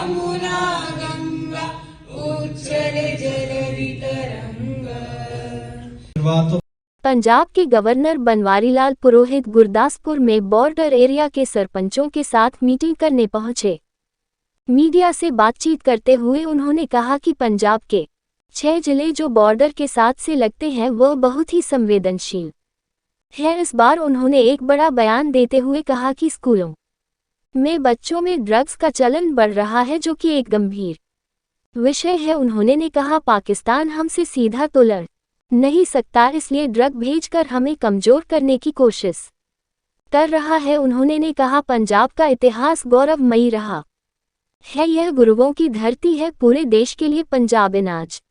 यमुना गंगा उच्चल जलधितरंगा। पंजाब के गवर्नर बनवारीलाल पुरोहित गुरदासपुर में border area के सरपंचों के साथ मीटिंग करने पहुंचे। मीडिया से बातचीत करते हुए उन्होंने कहा कि पंजाब के 6 जिले जो बॉर्डर के साथ से लगते हैं वह बहुत ही संवेदनशील है। इस बार उन्होंने एक बड़ा बयान देते हुए कहा कि स्कूलों में बच्चों में ड्रग्स का चलन बढ़ रहा है, जो कि एक गंभीर विषय है। उन्होंने कहा पाकिस्तान हमसे सीधा तो लड़ नहीं सकता, इसलिए ड्रग भेजकर हमें कमजोर करने की कोशिश कर रहा है। उन्होंने कहा पंजाब का इतिहास गौरवमयी रहा है, यह गुरुओं की धरती है। पूरे देश के लिए पंजाब अनाज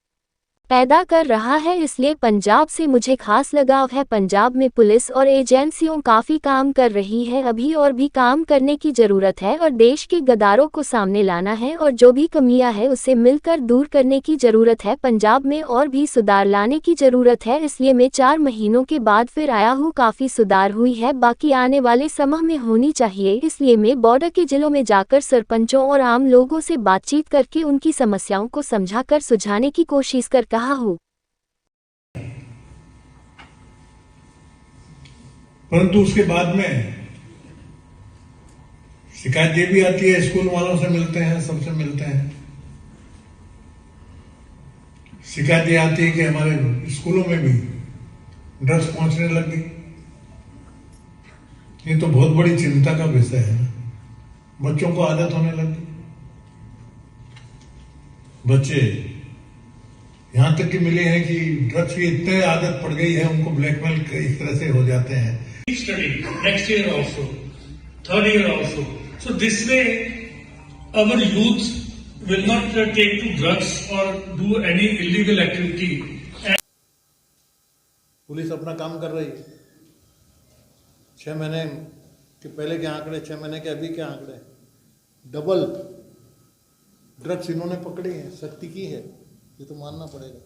पैदा कर रहा है, इसलिए पंजाब से मुझे खास लगाव है। पंजाब में पुलिस और एजेंसियों काफ़ी काम कर रही है, अभी और भी काम करने की ज़रूरत है और देश के गद्दारों को सामने लाना है और जो भी कमियां है उसे मिलकर दूर करने की ज़रूरत है। पंजाब में और भी सुधार लाने की ज़रूरत है, इसलिए मैं 4 महीनों के बाद फिर आया हूँ। काफ़ी सुधार हुई है, बाकी आने वाले समय में होनी चाहिए, इसलिए मैं बॉर्डर के जिलों में जाकर सरपंचों और आम लोगों से बातचीत करके उनकी समस्याओं को समझाकर सुझाने की कोशिश कर कहा हूँ। परंतु उसके बाद में शिकायत ये भी आती है, स्कूल वालों से मिलते हैं, सबसे मिलते हैं, शिकायत ये आती है कि हमारे स्कूलों में भी ड्रग्स पहुंचने लग गई। ये तो बहुत बड़ी चिंता का विषय है। बच्चों को आदत होने लगी, बच्चे यहां तक कि मिले हैं कि ड्रग्स की इतने आदत पड़ गई है, उनको ब्लैकमेल इस तरह से हो जाते हैं। Study next year also, third year also. So this way, our youth will not take to drugs or do any illegal activity. Police अपना काम कर रही है। 6 महीने के पहले के आंकड़े, 6 महीने के अभी के आंकड़े, डबल ड्रग्स इन्होंने पकड़ी है, सख्ती की है, ये तो मानना पड़ेगा।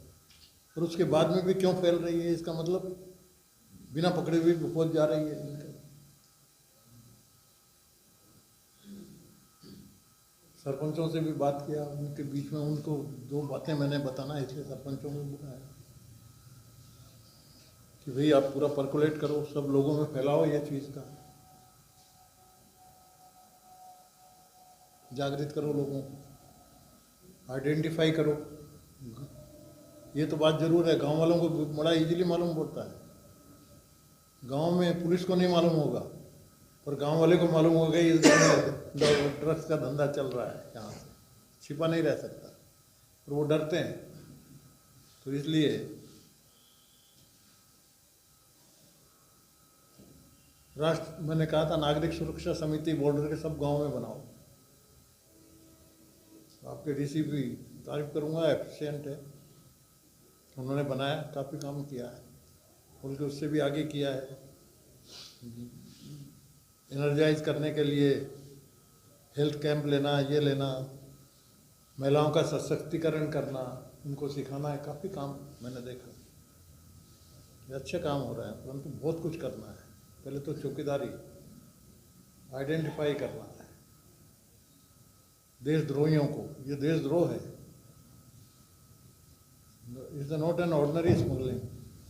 और उसके बाद में भी क्यों फैल रही है, इसका मतलब बिना पकड़े हुए पहुंच जा रही है। सरपंचों से भी बात किया, उनके बीच में उनको 2 बातें मैंने बताना, इसलिए सरपंचों को बुलाया कि भाई आप पूरा पर्कुलेट करो, सब लोगों में फैलाओ यह चीज़ का, जागृत करो लोगों को, आइडेंटिफाई करो। ये तो बात जरूर है, गांव वालों को बड़ा इजीली मालूम पड़ता है। गांव में पुलिस को नहीं मालूम होगा, पर गांव वाले को मालूम होगा इस गांव ड्रग्स का धंधा चल रहा है, यहाँ से छिपा नहीं रह सकता, और वो डरते हैं। तो इसलिए मैंने कहा था नागरिक सुरक्षा समिति बॉर्डर के सब गांव में बनाओ। आपके डीसी भी तारीफ करूंगा, एफिशिएंट है, उन्होंने बनाया, काफ़ी काम किया है, बल्कि उससे भी आगे किया है। एनर्जाइज करने के लिए हेल्थ कैंप लेना, ये लेना, महिलाओं का सशक्तिकरण करना, उनको सिखाना है, काफ़ी काम मैंने देखा। ये अच्छे काम हो रहा है, परंतु बहुत कुछ करना है। पहले तो चौकीदारी आइडेंटिफाई करना है देशद्रोहियों को। ये देशद्रोह है, is not an ordinary smuggling,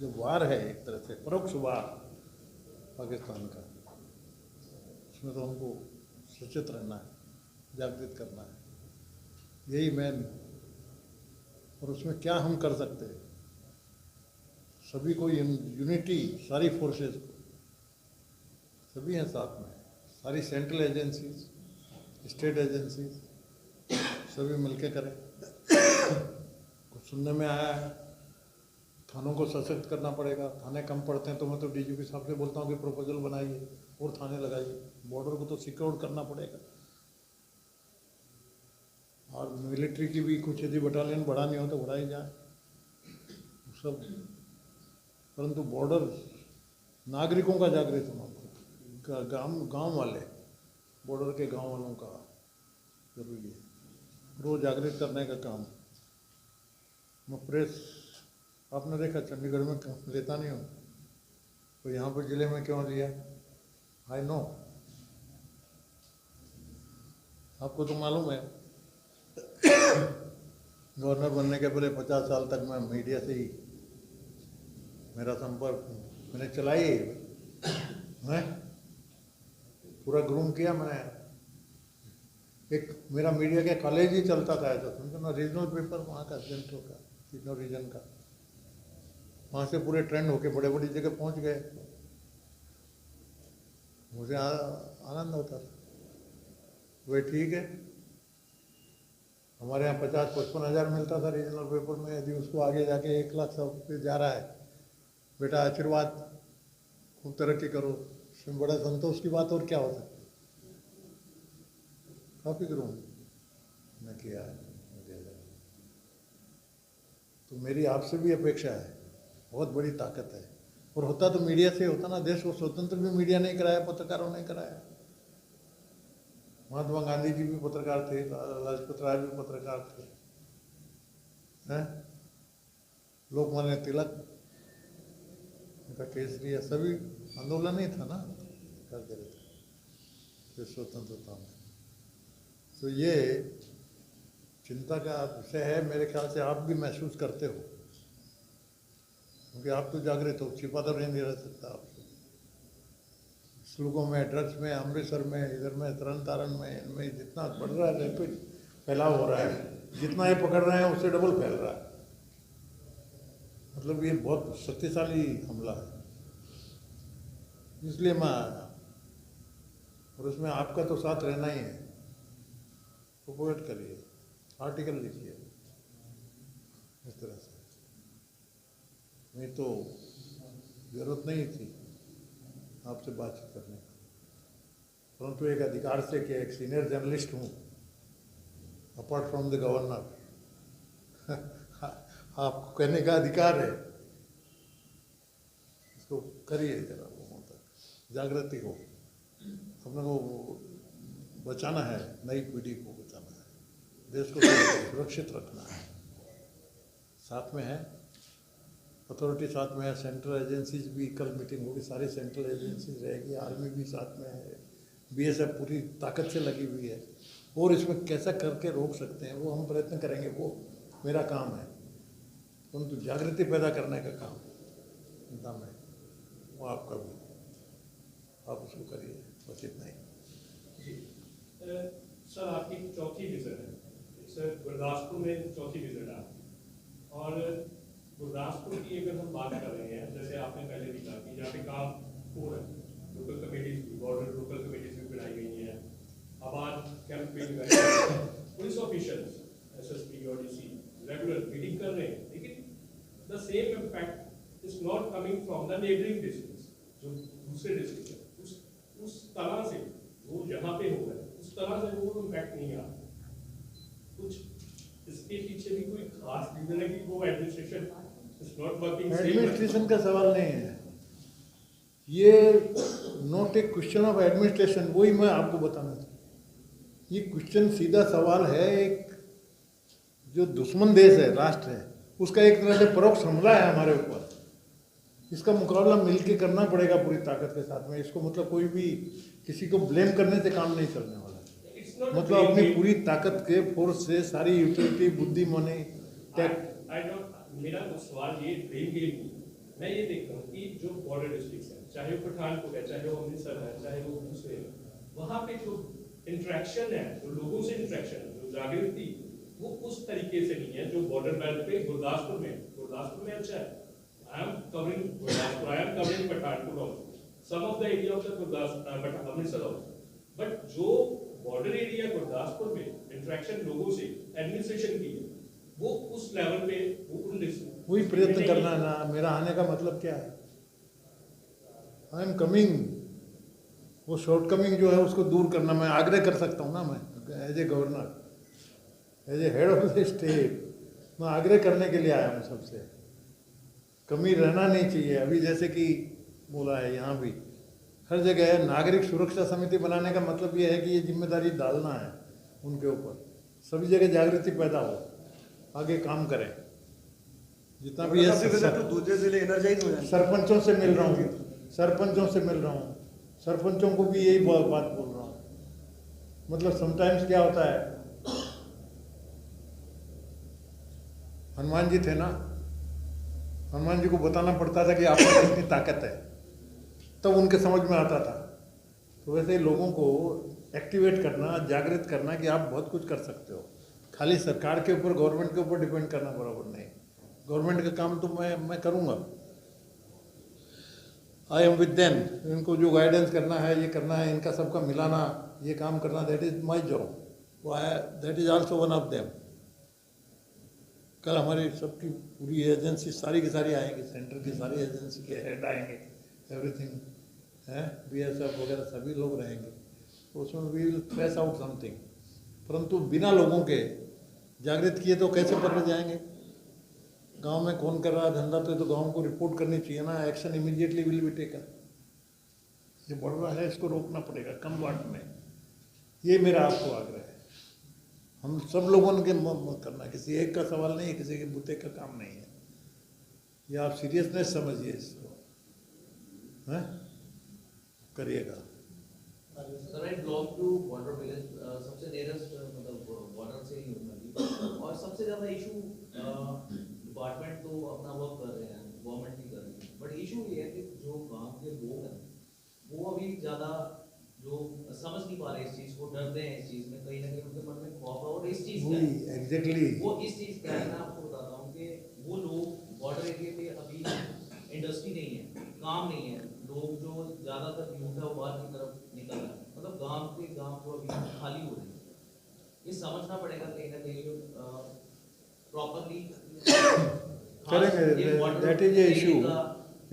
जो वार है, एक तरह से परोक्ष वार पाकिस्तान का, उसमें तो हमको सचेत रहना है, जागृत करना है, यही मेन। और उसमें क्या हम कर सकते हैं, सभी को यूनिटी, सारी फोर्सेस को, सभी हैं साथ में, सारी सेंट्रल एजेंसीज, स्टेट एजेंसीज, सभी मिलके करें। कुछ सुनने में आया है थानों को सशक्त करना पड़ेगा, थाने कम पड़ते हैं, तो मैं तो डीजीपी साहब से बोलता हूँ कि प्रपोजल बनाइए और थाने लगाइए। बॉर्डर को तो सिक्योर करना पड़ेगा, और मिलिट्री की भी कुछ यदि बटालियन बढ़ानी हो तो बढ़ाई जाए सब। परंतु बॉर्डर नागरिकों का जागृत होना पड़ेगा, गांव वाले, बॉर्डर के गांव वालों का जरूरी है, रोज जागृत करने का काम। मैं प्रेस, आपने देखा चंडीगढ़ में लेता नहीं हूँ, तो यहाँ पर जिले में क्यों लिया, आई नो, आपको तो मालूम है गवर्नर बनने के पहले 50 साल तक मैं मीडिया से ही मेरा संपर्क मैंने चलाई, मैं पूरा ग्रूम किया मैंने। एक मेरा मीडिया के कॉलेज ही चलता था ऐसा समझो ना, रीजनल पेपर वहाँ का सेंट्रल का तीनों रीजन का, वहाँ से पूरे ट्रेंड होके बड़े बड़ी जगह पहुँच गए। मुझे आनंद होता था। वे ठीक है, हमारे यहाँ 50-55 हज़ार मिलता था रीजनल पेपर में, यदि उसको आगे जाके 1 लाख सब पे जा रहा है, बेटा आशीर्वाद, खूब तरक्की करो, इसमें बड़ा संतोष की बात और क्या हो सकती। काफ़ी करूँ मैं किया है मीडिया का। तो मेरी आपसे भी अपेक्षा है, बहुत बड़ी ताकत है, और होता तो मीडिया से होता ना। देश को स्वतंत्र भी मीडिया नहीं कराया, पत्रकारों ने कराया। महात्मा गांधी जी भी पत्रकार थे, लाजपत राय भी पत्रकार थे, हैं? लोकमान्य तिलक उनका केसरी, सभी आंदोलन ही था ना, करते रहते स्वतंत्रता में। तो ये चिंता का विषय है, मेरे ख्याल से आप भी महसूस करते हो, क्योंकि आप तो जागृत हो, छिपा तो नहीं रह सकता आपसे। स्लूकों में, ड्रग्स में, अमृतसर में, इधर में, तरन तारण में, इनमें जितना बढ़ रहा है, रैपिड फैलाव हो रहा है, जितना ये पकड़ रहे हैं उससे डबल फैल रहा है। मतलब ये बहुत शक्तिशाली हमला है, इसलिए मैं आया, और उसमें आपका तो साथ रहना ही है। प्रोपोगेट करिए, आर्टिकल लिखिए इस तरह से। नहीं तो जरूरत नहीं थी आपसे बातचीत करने की, परंतु एक अधिकार से कि एक सीनियर जर्नलिस्ट हूँ, अपार्ट फ्रॉम द गवर्नर, आपको कहने का अधिकार है, इसको करिए जरा, वो तक जागृति हो। अपने को बचाना है, नई पीढ़ी को बचाना है, देश को सुरक्षित रखना है। साथ में है अथॉरिटी, साथ में है सेंट्रल एजेंसीज भी। कल मीटिंग होगी, सारी सेंट्रल एजेंसीज रहेगी, आर्मी भी साथ में है, बीएसएफ पूरी ताकत से लगी हुई है, और इसमें कैसा करके रोक सकते हैं वो हम प्रयत्न करेंगे, वो मेरा काम है। परंतु जागृति पैदा करने का काम जनता में, वो आपका भी, आप उसको करिए, बस इतना ही। सर आपकी चौथी विजिट है, सर गुरदासपुर में चौथी विजिट है, और गुरदासपुर की अगर हम बात कर रहे हैं, जैसे आपने पहले भी कहा कि जहाँ पे काम हो रहा है, लोकल कमेटीज भी, बॉर्डर लोकल कमेटीज भी बनाई गई हैं, आबाद कैंपेन कर रहे हैं, पुलिस ऑफिशियल्स एसएसपी और डीसी रेगुलर मीटिंग कर रहे हैं, लेकिन the same impact is not coming from the neighbouring districts, जो दूसरे डिस्ट्रिक्ट है, उस तरह से वो जहाँ पे हो रहा है उस तरह से वो इम्पैक्ट नहीं आ रहा। कुछ इसके पीछे भी कोई खास रीजन है कि वो administration is not working? Administration का सवाल नहीं है ये, not a question of administration, वही मैं आपको बताना चाहता। ये क्वेश्चन सीधा सवाल है, एक जो दुश्मन देश है, राष्ट्र है, उसका एक तरह से परोक्ष हमला है हमारे ऊपर। इसका मुकाबला मिलकर करना पड़ेगा पूरी ताकत के साथ में। इसको मतलब कोई भी किसी को ब्लेम करने से काम नहीं चलने वाला, मतलब अपनी पूरी ताकत के फोर्स से, सारी यूटिलिटी, बुद्धि, मनी, मेरा सवाल ये ब्लेम गेम नहीं, मैं ये देखता हूँ कि जो बॉर्डर डिस्ट्रिक्ट्स हैं, चाहे वो पठानकोट है, चाहे वो अमृतसर है, चाहे वो दूसरे, वहाँ पे जो इंटरेक्शन है, जो लोगों से इंटरेक्शन है, जो जागृति, वो उस तरीके से नहीं है जो बॉर्डर बेल्ट पे गुरदासपुर में अच्छा है। I am covering Gurdaspur, I am covering Pathankot also, some of the area of the Amritsar also, but जो border area गुरदासपुर में इंटरेक्शन लोगों से एडमिनिस्ट्रेशन की है, वो उस लेवल पे वही प्रयत्न करना है ना। मेरा आने का मतलब क्या है, आई एम कमिंग, वो शॉर्टकमिंग जो है उसको दूर करना मैं आग्रह कर सकता हूँ ना। मैं as a governor, as a head of the state, मैं आग्रह करने के लिए आया हूँ सबसे। कमी रहना नहीं चाहिए। अभी जैसे कि बोला है, यहाँ भी हर जगह नागरिक सुरक्षा समिति बनाने का मतलब ये है कि ये जिम्मेदारी डालना है उनके ऊपर, सभी जगह जागृति पैदा हो, आगे काम करें। जितना भी है दूसरे जिले एनर्जाइज हो जाए। सरपंचों से मिल रहा हूँ, सरपंचों को भी यही बात बोल रहा हूँ। मतलब समटाइम्स क्या होता है हनुमान जी थे ना, हनुमान जी को बताना पड़ता था कि आप में कितनी ताकत है, तब उनके समझ में आता था। तो वैसे ही लोगों को एक्टिवेट करना, जागृत करना कि आप बहुत कुछ कर सकते हो। खाली सरकार के ऊपर, गवर्नमेंट के ऊपर डिपेंड करना बराबर नहीं। गवर्नमेंट का काम तो मैं करूँगा, आई एम विद देम। इनको जो गाइडेंस करना है, ये करना है, इनका सबका मिलाना, ये काम करना, that is my job. That is also one of them. कल हमारी सबकी पूरी एजेंसी सारी की सारी आएंगी, सेंटर की सारी एजेंसी के हेड आएंगे, एवरीथिंग है, BSF वगैरह सभी लोग रहेंगे। तो उसमें we will trace out something. परंतु बिना लोगों के जागृत किए तो कैसे पकड़े जाएंगे? गांव में कौन कर रहा है धंधा, तो गांव को रिपोर्ट करनी चाहिए ना। Action immediately will be taken. ये बढ़ रहा है, इसको रोकना पड़ेगा कम वाट में। ये मेरा आपको आग्रह है। हम सब लोगों ने करना, किसी एक का सवाल नहीं है, किसी के बुते का काम नहीं है। ये आप सीरियसनेस समझिए इसको, हैं, करिएगा। Sir I belong to border village, सबसे नियरेस्ट मतलब बॉर्डर से ही हूँ मैं भी। और सबसे ज़्यादा इशू डिपार्टमेंट तो अपना वर्क कर रहे हैं, गवर्नमेंट ही कर रही है, बट इशू ये है कि जो गांव के लोग हैं वो अभी ज़्यादा जो समझ नहीं पा रहे इस चीज़ को, डरते हैं इस चीज़ में, कहीं ना कहीं उनके मन में खौफ है। और इस चीज़ का एग्जैक्टली वो इस चीज़ का है, मैं आपको बताता हूँ कि वो लोग बॉर्डर एरिया पे अभी इंडस्ट्री नहीं है, काम नहीं है, लोग जो ज़्यादातर यूथ है वो बाहर की तरफ निकल रहा है, मतलब गांव के गांव जो अभी खाली हो रहे हैं। ये समझना पड़ेगा कहीं ना कहीं प्रॉपरली करेंगे। That is a issue.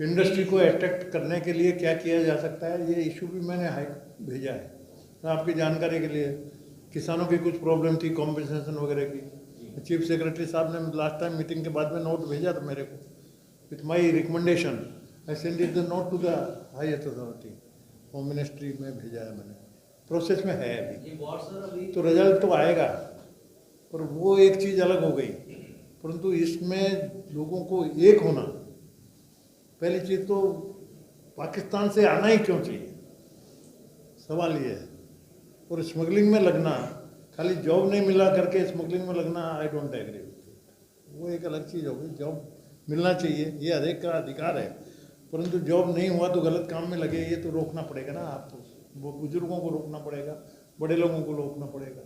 Industry को अट्रैक्ट करने के लिए क्या किया जा सकता है, ये इशू भी मैंने हाई भेजा है तो आपकी जानकारी के लिए। किसानों की कुछ प्रॉब्लम थी कॉम्पनसेशन वगैरह की, चीफ सेक्रेटरी साहब ने लास्ट टाइम मीटिंग के बाद में नोट भेजा था मेरे को with my recommendation. I send it the note to the highest authority, home ministry में भेजा है मैंने, प्रोसेस में है अभी। तो रिजल्ट तो आएगा, पर वो एक चीज़ अलग हो गई। परंतु इसमें लोगों को एक होना, पहली चीज़ तो पाकिस्तान से आना ही क्यों चाहिए, सवाल ये है। और स्मगलिंग में लगना, खाली जॉब नहीं मिला करके स्मगलिंग में लगना, I don't agree with it. वो एक अलग चीज़ हो गई। जॉब मिलना चाहिए, ये हर एक का अधिकार है, परंतु जॉब नहीं हुआ तो गलत काम में लगे, ये तो रोकना पड़ेगा ना आपको। वो बुजुर्गों को रोकना पड़ेगा, बड़े लोगों को रोकना पड़ेगा,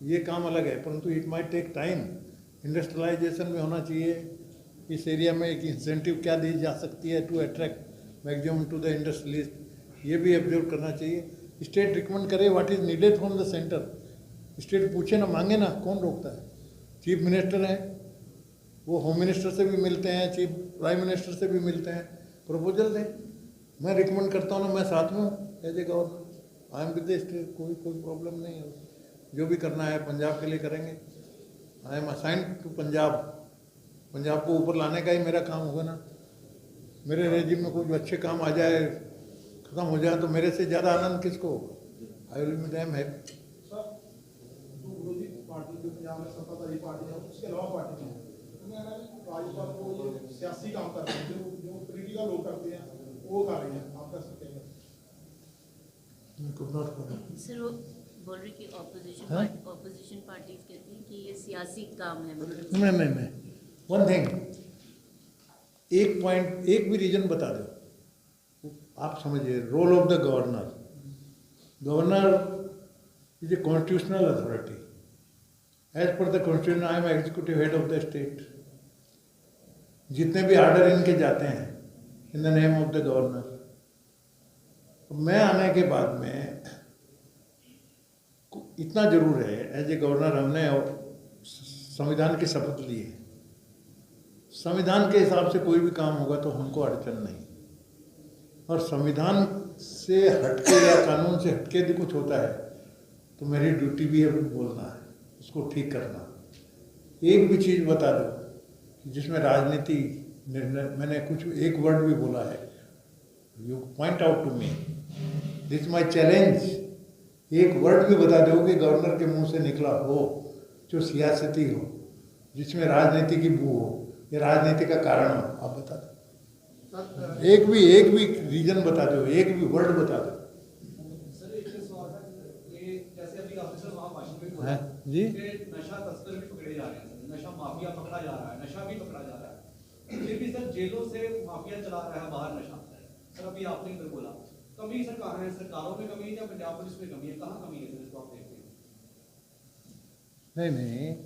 ये काम अलग है। परंतु it might take time. Industrialization में होना चाहिए, इस एरिया में एक इंसेंटिव क्या दी जा सकती है to attract maximum to the industrialist, ये भी ऑब्जर्व करना चाहिए। स्टेट रिकमेंड करे what is needed from the centre, state पूछे ना, मांगे ना, कौन रोकता है? चीफ मिनिस्टर हैं, वो होम मिनिस्टर से भी मिलते हैं, चीफ प्राइम मिनिस्टर से भी मिलते हैं, प्रपोजल दें। मैं रिकमेंड करता हूँ ना, मैं साथ में हूँ as a governor, I am with the state, कोई प्रॉब्लम नहीं है। जो भी करना है पंजाब के लिए करेंगे। I am assigned to Punjab, Punjab को ऊपर लाने का ही मेरा काम होगा ना। मेरे रेजिम में कुछ अच्छे काम आ जाए, खत्म हो जाए, तो मेरे से ज़्यादा आनंद किसको होगा? I will be dam happy. Sir, जो विरोधी पार्टी जो पंजाब में सत्ताधारी पार्टी है, उसके अलावा पार्टी है, राज्यपाल को ये सियासी काम कर रहे हैं, जो पॉलिटिकल लोग करते हैं वो कर रहे हैं, आप कर सकते हैं। सर वो बोल रही कि ऑपोजिशन पार्टीज कहती हैं कि ये सियासी काम है। नहीं, वन थिंग, एक पॉइंट, एक भी रीजन बता दो आप समझिए। Role of the governor, governor is a constitutional authority as per the constitution. I am executive head of the state. जितने भी आर्डर इनके जाते हैं in the name of the governor. मैं आने के बाद में इतना जरूर है, एज ए गवर्नर हमने संविधान की शपथ ली है। संविधान के हिसाब से कोई भी काम होगा तो हमको अड़चन नहीं, और संविधान से हटके या कानून से हटके भी कुछ होता है तो मेरी ड्यूटी भी है बोलना है, उसको ठीक करना। एक भी चीज़ बता दो कि जिसमें राजनीति निर्णय, मैंने कुछ एक वर्ड भी बोला है, you point out to me, this my challenge. एक वर्ड भी बता दो कि गवर्नर के मुंह से निकला हो जो सियासती हो, जिसमें राजनीति की बू हो या राजनीति का कारण हो, आप बता दो। एक भी रीजन बता दो, एक भी वर्ड बता दो। सर एक सवाल है, ये जैसे अभी ऑफिसर वहाँ भाषण में बोला जी, कि नशा तस्कर भी पकड़े जा रहे हैं, नशा माफिया पकड़ा जा रहा है, नशा भी पकड़ा जा रहा है, फिर भी सर जेलों से माफिया चला रहा है बाहर नशा। सर अभी आपने इधर बोला कमी सर कहाँ है, सरकारों में कमी है या पंजाब पुलिस में कमी है, कहाँ कमी है सर, इसको आप देखते हैं? नहीं,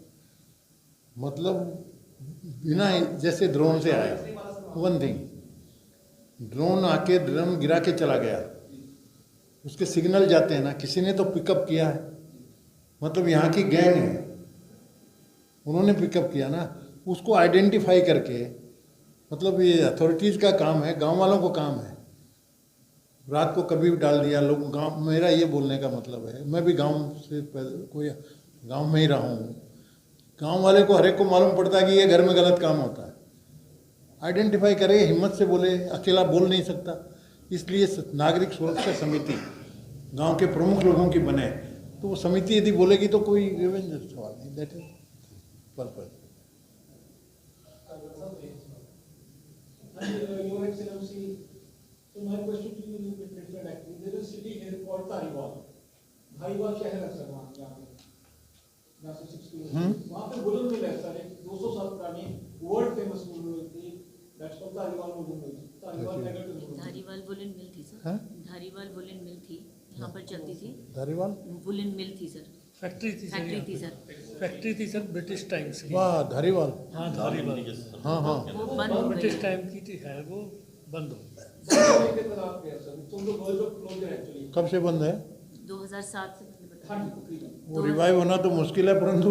मतलब बिना जैसे ड्रोन से आए, वन थिंग, ड्रोन आके ड्रम गिरा के चला गया, उसके सिग्नल जाते हैं ना, किसी ने तो पिकअप किया है, मतलब यहाँ की गैंग है, उन्होंने पिकअप किया ना, उसको आइडेंटिफाई करके, मतलब ये अथॉरिटीज़ का काम है, गांव वालों को काम है। रात को कभी भी डाल दिया लोग, गांव, मेरा ये बोलने का मतलब है, मैं भी गांव से कोई गांव में ही रहा हूँ, गांव वाले को हर एक को मालूम पड़ता है कि ये घर में गलत काम होता है, आइडेंटिफाई करे, हिम्मत से बोले, अकेला बोल नहीं सकता, इसलिए नागरिक सुरक्षा समिति गांव के प्रमुख लोगों की बने, तो वो समिति यदि बोलेगी तो कोई रिवेंज सवाल नहीं, that is purpose. Your Excellency, so my question to you is a bit different actually. There is a city here called Dhariwal. Dhariwal शहर है सर वहाँ यहाँ से 6 किलोमीटर। वहाँ पे वुलन मिल है सर, एक 200 साल पुरानी वर्ल्ड फेमस वुलन मिल थी, that's called धारीवाल वुलन मिल। धारीवाल नगर के वुलन। धारीवाल वुलन मिल थी सर। धारीवाल वुलन मिल थी, यहाँ पर चलती थी। धारीवाल वुलन मिल थी सर। फैक्ट्री थी सर ब्रिटिश टाइम से। वाह, धारीवाल, हाँ धारीवाल, हाँ हाँ, वो बंद हो ब्रिटिश गई। टाइम की थी, है वो बंद हो गई। कब से बंद है? 2007 से वो रिवाइव होना तो मुश्किल है, परंतु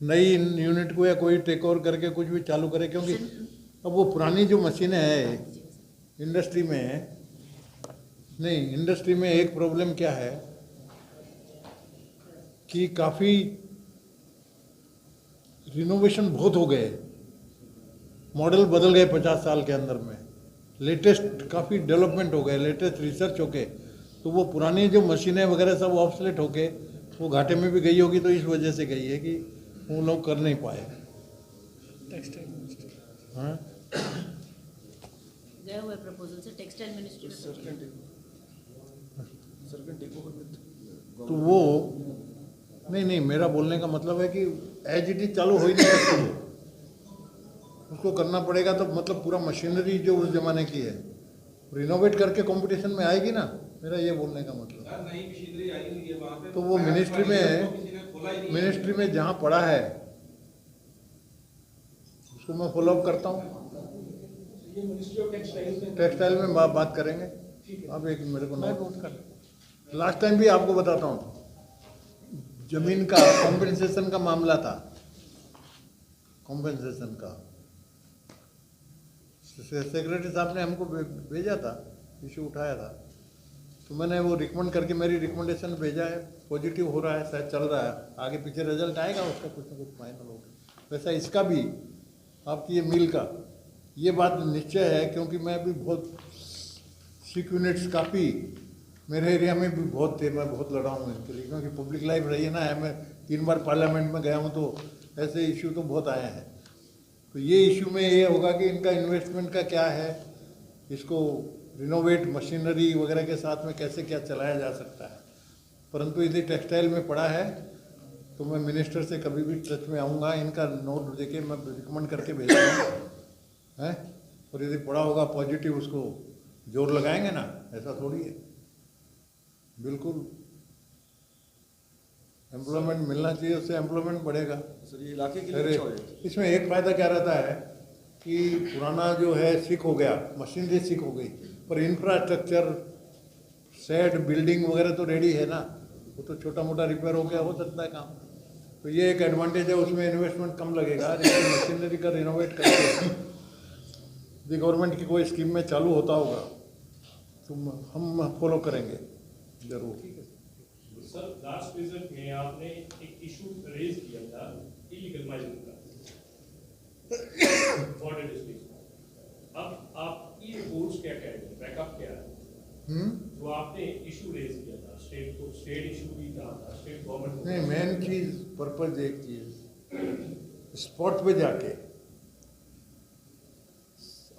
नई यूनिट को या कोई टेक ओवर करके कुछ भी चालू करे, क्योंकि अब वो पुरानी जो मशीनें हैं इंडस्ट्री में, नहीं इंडस्ट्री में एक प्रॉब्लम क्या है कि काफ़ी रिनोवेशन बहुत हो गए, मॉडल बदल गए 50 साल के अंदर में, लेटेस्ट काफ़ी डेवलपमेंट हो गए, लेटेस्ट रिसर्च हो गए, तो वो पुरानी जो मशीनें वगैरह सब ऑब्सलेट हो गए, वो घाटे में भी गई होगी, तो इस वजह से गई है कि वो लोग कर नहीं पाए। हाँ, गया हुआ प्रपोजल से टेक्सटाइल मिनिस्ट्री तो वो नहीं, मेरा बोलने का मतलब है कि एज इट इज चालू हो ही नहीं सकती, उसको करना पड़ेगा, तो मतलब पूरा मशीनरी जो उस जमाने की है रिनोवेट करके कंपटीशन में आएगी ना, मेरा ये बोलने का मतलब। नई मशीनरी आई हुई है वहाँ पे, तो वो मिनिस्ट्री में जहाँ पड़ा है उसको मैं फॉलोअप करता हूँ, ये मिनिस्ट्री ऑफ टेक्सटाइल में बात करेंगे। अब एक मेरे को नोट कर, लास्ट टाइम भी आपको बताता हूँ, जमीन का कॉम्पेंसेशन का मामला था, कॉम्पेंसेशन का सेक्रेटरी साहब ने हमको भेजा था, इशू उठाया था, तो मैंने वो रिकमेंड करके मेरी रिकमेंडेशन भेजा है, पॉजिटिव हो रहा है, शायद चल रहा है, आगे पीछे रिजल्ट आएगा उसका, कुछ ना कुछ फाइनल होगा। वैसा इसका भी, आपकी ये मिल का ये बात निश्चय है, क्योंकि मैं भी बहुत सिक यूनिट्स काफ़ी मेरे एरिया में भी बहुत थे, मैं बहुत लड़ा हूँ इसके लिए, क्योंकि पब्लिक लाइफ रही है ना, मैं 3 बार पार्लियामेंट में गया हूँ, तो ऐसे इशू तो बहुत आए हैं। तो ये इशू में ये होगा कि इनका इन्वेस्टमेंट का क्या है, इसको रिनोवेट मशीनरी वगैरह के साथ में कैसे क्या चलाया जा सकता है, परंतु यदि टेक्सटाइल में पड़ा है तो मैं मिनिस्टर से कभी भी टच में आऊँगा, इनका नोट देके मैं रिकमेंड करके भेजूँगा है, और यदि पड़ा होगा पॉजिटिव उसको जोर लगाएंगे ना, ऐसा थोड़ी है, बिल्कुल एम्प्लॉयमेंट मिलना चाहिए, उससे एम्प्लॉयमेंट बढ़ेगा। सर ये इलाके के लिए अच्छा हो जाएगा। इसमें एक फ़ायदा क्या रहता है कि पुराना जो है सिक हो गया, मशीनरी सिक हो गई, पर इंफ्रास्ट्रक्चर शेड बिल्डिंग वगैरह तो रेडी है ना, वो तो छोटा मोटा रिपेयर हो गया, हो सकता है काम, तो ये एक एडवांटेज है, उसमें इन्वेस्टमेंट कम लगेगा, लेकिन मशीनरी का रिनोवेट करके यदि गवर्नमेंट की कोई स्कीम में चालू होता होगा तो हम फॉलो करेंगे जरूर। सर लास्ट विजिट में आपने एक इशू रेज किया था इलीगल माइनिंग का बॉर्डर डिस्ट्रिक्ट, अब आपकी रिपोर्ट्स क्या कह रही है, बैकअप क्या है? जो आपने इशू रेज किया था, स्टेट इशू भी था, स्टेट गवर्नमेंट नहीं, मेन चीज पर्पज एक चीज स्पॉट पे जाके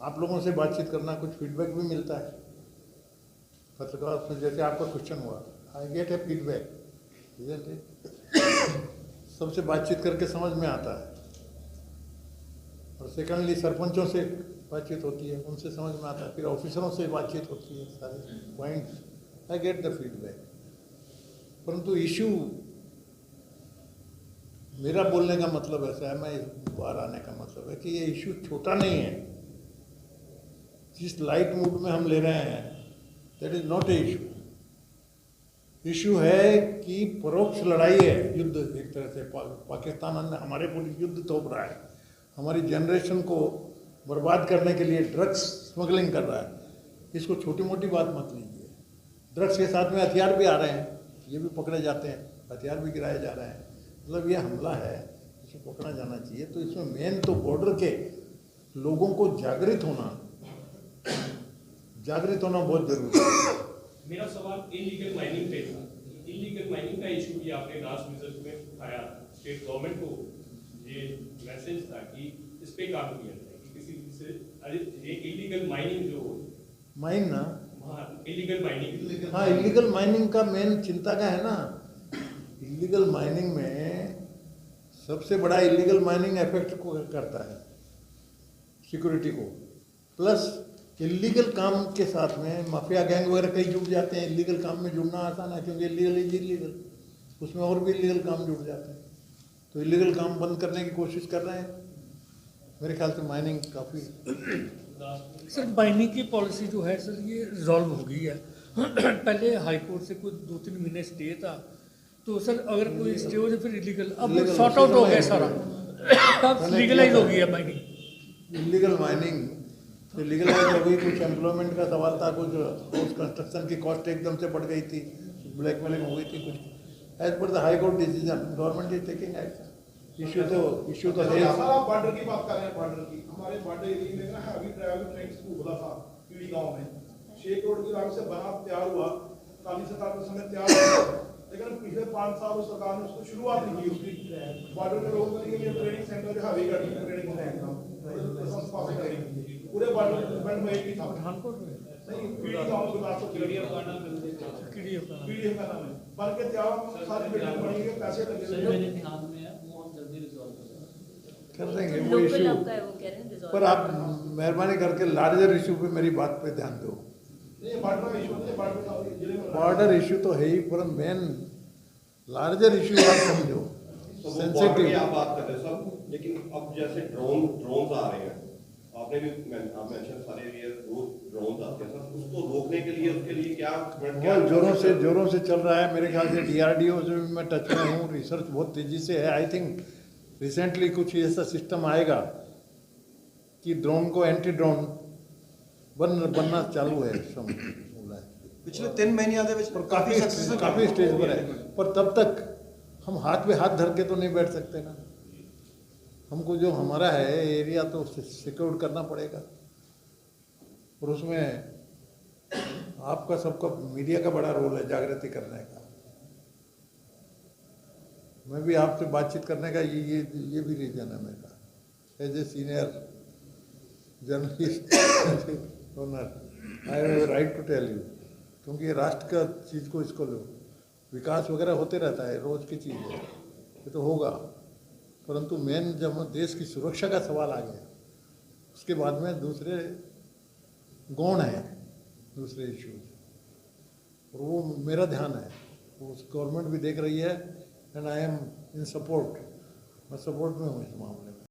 आप लोगों से बातचीत करना, कुछ फीडबैक भी मिलता है पत्रकार में, जैसे आपका क्वेश्चन हुआ, आई गेट ए फीडबैक, सबसे बातचीत करके समझ में आता है, और सेकेंडली सरपंचों से बातचीत होती है, उनसे समझ में आता है, फिर ऑफिसरों से बातचीत होती है, सारे points I get the feedback. परंतु इशू, मेरा बोलने का मतलब ऐसा है, मैं इस बार आने का मतलब है कि ये इशू छोटा नहीं है। जिस लाइट मूड में हम ले रहे हैं, that is not a issue. Issue है कि परोक्ष लड़ाई है, युद्ध एक तरह से पाकिस्तान हमारे पूरी युद्ध थोप रहा है, हमारी जनरेशन को बर्बाद करने के लिए ड्रग्स स्मगलिंग कर रहा है। इसको छोटी मोटी बात मत लीजिए। ड्रग्स के साथ में हथियार भी आ रहे हैं, ये भी पकड़े जाते हैं, हथियार भी गिराए जा रहे हैं। मतलब ये हमला है, इसे पकड़ा जाना चाहिए। तो इसमें मेन तो बॉर्डर के लोगों को जागृत होना बहुत जरूरी है। मेरा सवाल इलीगल माइनिंग पे था। इलीगल माइनिंग का इशू भी आपने लास्ट विजिट में उठाया, स्टेट गवर्नमेंट को ये मैसेज था कि इस पे काम किया जाए कि किसी से, अरे ये इलीगल माइनिंग जो माइन ना, इलीगल माइनिंग, हाँ इलीगल माइनिंग का मेन चिंता का है ना। इलीगल माइनिंग में सबसे बड़ा इलीगल माइनिंग इफेक्ट को करता है सिक्योरिटी को, प्लस इलीगल काम के साथ में माफिया गैंग वगैरह कई जुड़ जाते हैं। इलीगल काम में जुड़ना आसान है क्योंकि इलीगल इज इलीगल, उसमें और भी इलीगल काम जुड़ जाते हैं। तो इलीगल काम बंद करने की कोशिश कर रहे हैं। मेरे ख्याल से माइनिंग काफ़ी सर माइनिंग की पॉलिसी जो है सर ये रिजॉल्व हो गई है। पहले हाई कोर्ट से कुछ 2-3 महीने स्टे था, तो सर अगर कोई स्टे हो जाए फिर इलीगल, अब सॉर्ट आउट हो गया सारा, अब लीगलाइज हो गई है माइनिंग। इलीगल माइनिंग तो लीगलाइज हो गई। कुछ एम्प्लॉयमेंट का सवाल था, कुछ कंस्ट्रक्शन की कॉस्ट एकदम से बढ़ गई थी, ब्लैकमेलिंग हो गई थी कुछ। As per the high court decision government is taking action. Issue तो है। सारा बॉर्डर की बात कर रहे हैं, बॉर्डर की। हमारे बॉर्डर एरिया में ना हैवी ट्रैवल ट्रेन शुरू हुआ था पीड़ी गांव में, 6 करोड़ की लागत से बना तैयार हुआ, काली सरकार के समय तैयार हुआ, लेकिन पिछले 5 साल उस सरकार ने उसको शुरुआत नहीं की। उसकी बॉर्डर के लोगों के लिए ट्रेनिंग सेंटर जो हैवी कर ट्रेनिंग सेंटर पूरे बॉर्डर डेवलपमेंट में एक ही था, पठानकोट में नहीं, पीड़ी गांव के पास पीडीएफ का नाम है, बन के तैयार सारी बिल्डिंग बनी है, पैसे लगे कर देंगे वो इशू। पर आप मेहरबानी करके लार्जर इशू पे मेरी बात पे ध्यान दो। बॉर्डर इशू तो है ही, पर मेन लार्जर इशू आप समझो, सेंसिटिव। आप बात कर रहे हैं सब, लेकिन अब जैसे ड्रोन्स आ रहे हैं, आपने भी मेंशन सारे एरिया ड्रोन्स आते हैं सर, उसको रोकने के लिए उसके लिए क्या जोरों से चल रहा है। मेरे ख्याल से DRDO से भी मैं टच में हूँ, रिसर्च बहुत तेजी से है। आई थिंक रिसेंटली कुछ ऐसा सिस्टम आएगा कि ड्रोन को एंटी ड्रोन बनना चालू है। पिछले 3 महीने काफी स्टेज पर है, पर तब तक हम हाथ पे हाथ धर के तो नहीं बैठ सकते ना। हमको जो हमारा है एरिया तो सिक्योर करना पड़ेगा, और उसमें आपका सबका मीडिया का बड़ा रोल है जागृति करने का। मैं भी आपसे बातचीत करने का ये भी रीजन है मेरा, as a senior journalist owner I have right to tell you, क्योंकि ये राष्ट्र का चीज़ को इसको लो, विकास वगैरह होते रहता है, रोज की चीज़ है, ये तो होगा। परंतु मेन जब देश की सुरक्षा का सवाल आ गया, उसके बाद में दूसरे गौण है, दूसरे इश्यूज, और वो मेरा ध्यान है, वो गवर्नमेंट भी देख रही है, and I am in support. मैं सपोर्ट में हूँ इस मामले में।